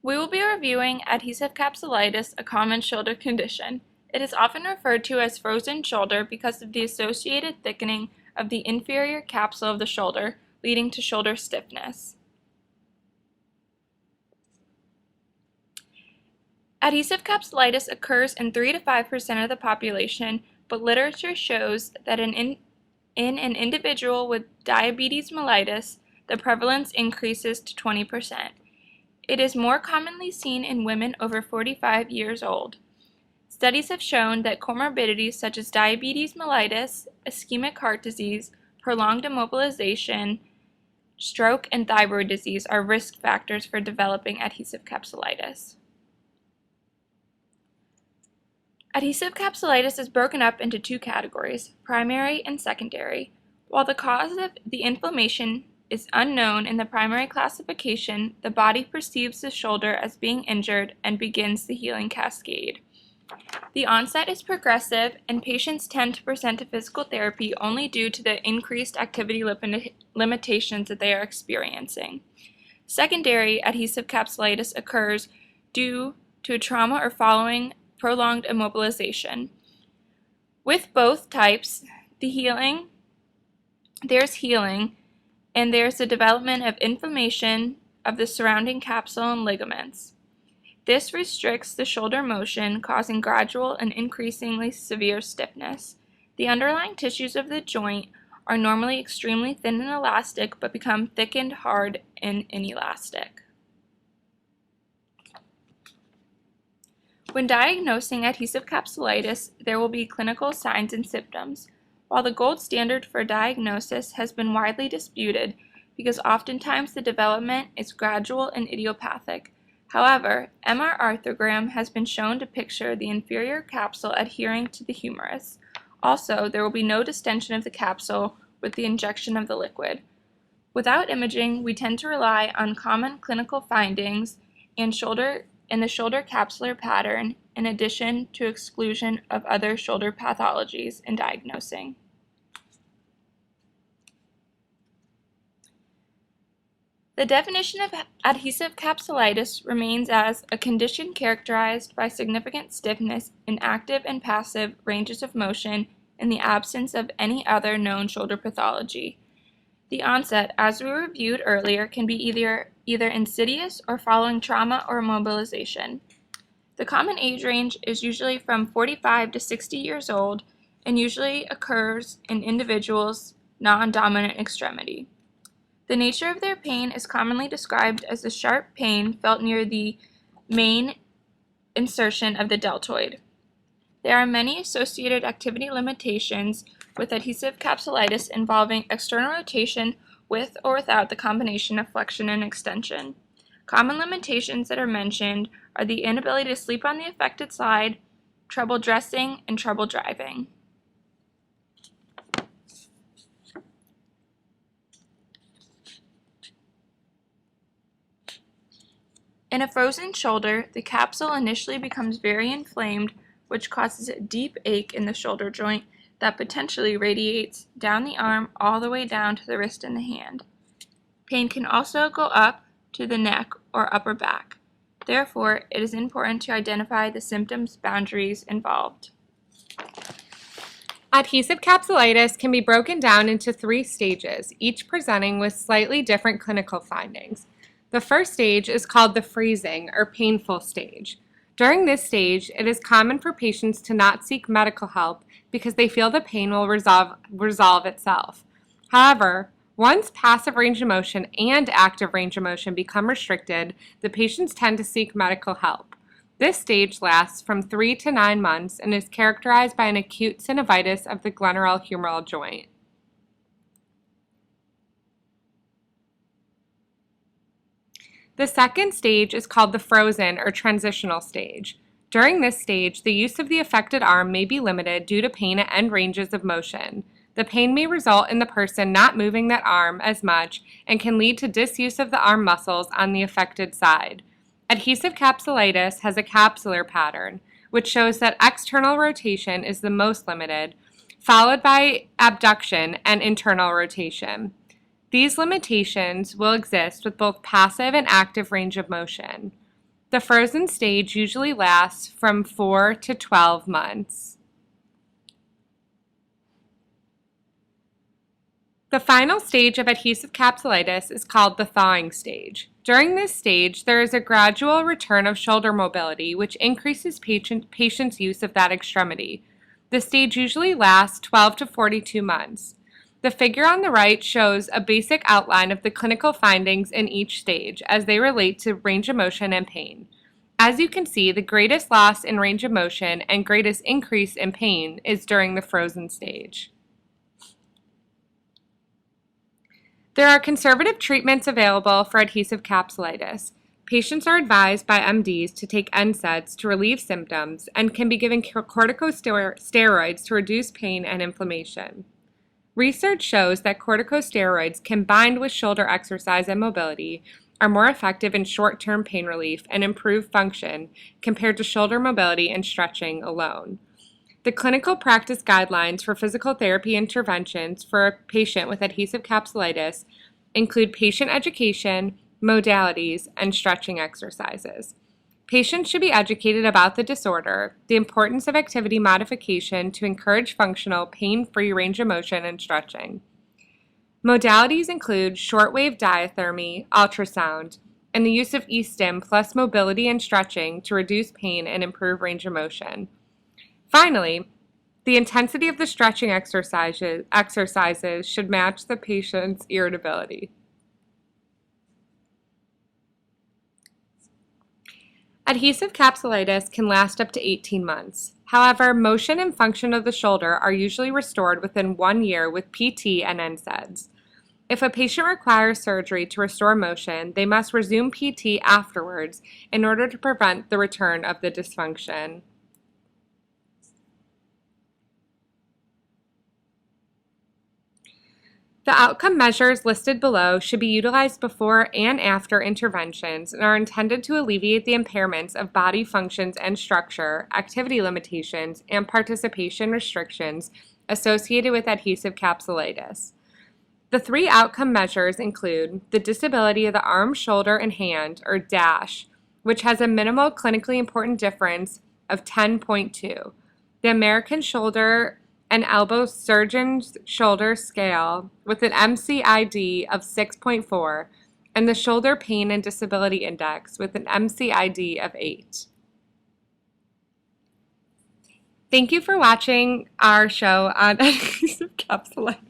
We will be reviewing adhesive capsulitis, a common shoulder condition. It is often referred to as frozen shoulder because of the associated thickening of the inferior capsule of the shoulder, leading to shoulder stiffness. Adhesive capsulitis occurs in 3 to 5% of the population, but literature shows that in an individual with diabetes mellitus, the prevalence increases to 20%. It is more commonly seen in women over 45 years old. Studies have shown that comorbidities such as diabetes mellitus, ischemic heart disease, prolonged immobilization, stroke, and thyroid disease are risk factors for developing adhesive capsulitis. Adhesive capsulitis is broken up into two categories, primary and secondary. While the cause of the inflammation is unknown in the primary classification, the body perceives the shoulder as being injured and begins the healing cascade. The onset is progressive, and patients tend to present to physical therapy only due to the increased activity limitations that they are experiencing. Secondary adhesive capsulitis occurs due to a trauma or following prolonged immobilization. With both types, there's healing, and there's the development of inflammation of the surrounding capsule and ligaments. This restricts the shoulder motion, causing gradual and increasingly severe stiffness. The underlying tissues of the joint are normally extremely thin and elastic, but become thickened, hard, and inelastic. When diagnosing adhesive capsulitis, there will be clinical signs and symptoms. While the gold standard for diagnosis has been widely disputed because oftentimes the development is gradual and idiopathic. However, MR arthrogram has been shown to picture the inferior capsule adhering to the humerus. Also, there will be no distension of the capsule with the injection of the liquid. Without imaging, we tend to rely on common clinical findings and the shoulder capsular pattern, in addition to exclusion of other shoulder pathologies in diagnosing. The definition of adhesive capsulitis remains as a condition characterized by significant stiffness in active and passive ranges of motion in the absence of any other known shoulder pathology. The onset, as we reviewed earlier, can be either insidious or following trauma or immobilization. The common age range is usually from 45 to 60 years old and usually occurs in individuals' non-dominant extremity. The nature of their pain is commonly described as a sharp pain felt near the main insertion of the deltoid. There are many associated activity limitations with adhesive capsulitis involving external rotation with or without the combination of flexion and extension. Common limitations that are mentioned are the inability to sleep on the affected side, trouble dressing, and trouble driving. In a frozen shoulder, the capsule initially becomes very inflamed, which causes a deep ache in the shoulder joint that potentially radiates down the arm all the way down to the wrist and the hand. Pain can also go up to the neck or upper back. Therefore, it is important to identify the symptoms boundaries involved. Adhesive capsulitis can be broken down into 3 stages, each presenting with slightly different clinical findings. The first stage is called the freezing or painful stage. During this stage, it is common for patients to not seek medical help because they feel the pain will resolve itself. However, once passive range of motion and active range of motion become restricted, the patients tend to seek medical help. This stage lasts from 3 to 9 months and is characterized by an acute synovitis of the glenohumeral joint. The second stage is called the frozen or transitional stage. During this stage, the use of the affected arm may be limited due to pain at end ranges of motion. The pain may result in the person not moving that arm as much and can lead to disuse of the arm muscles on the affected side. Adhesive capsulitis has a capsular pattern, which shows that external rotation is the most limited, followed by abduction and internal rotation. These limitations will exist with both passive and active range of motion. The frozen stage usually lasts from 4 to 12 months. The final stage of adhesive capsulitis is called the thawing stage. During this stage, there is a gradual return of shoulder mobility, which increases patient's use of that extremity. The stage usually lasts 12 to 42 months. The figure on the right shows a basic outline of the clinical findings in each stage as they relate to range of motion and pain. As you can see, the greatest loss in range of motion and greatest increase in pain is during the frozen stage. There are conservative treatments available for adhesive capsulitis. Patients are advised by MDs to take NSAIDs to relieve symptoms and can be given corticosteroids to reduce pain and inflammation. Research shows that corticosteroids combined with shoulder exercise and mobility are more effective in short-term pain relief and improve function compared to shoulder mobility and stretching alone. The clinical practice guidelines for physical therapy interventions for a patient with adhesive capsulitis include patient education, modalities, and stretching exercises. Patients should be educated about the disorder, the importance of activity modification to encourage functional, pain-free range of motion and stretching. Modalities include shortwave diathermy, ultrasound, and the use of e-stim plus mobility and stretching to reduce pain and improve range of motion. Finally, the intensity of the stretching exercises should match the patient's irritability. Adhesive capsulitis can last up to 18 months. However, motion and function of the shoulder are usually restored within 1 year with PT and NSAIDs. If a patient requires surgery to restore motion, they must resume PT afterwards in order to prevent the return of the dysfunction. The outcome measures listed below should be utilized before and after interventions and are intended to alleviate the impairments of body functions and structure, activity limitations, and participation restrictions associated with adhesive capsulitis. The 3 outcome measures include the disability of the arm, shoulder, and hand, or DASH, which has a minimal clinically important difference of 10.2, the American Shoulder and Elbow Surgeon's Shoulder Scale with an MCID of 6.4, and the Shoulder Pain and Disability Index with an MCID of 8. Thank you for watching our show on adhesive capsulitis.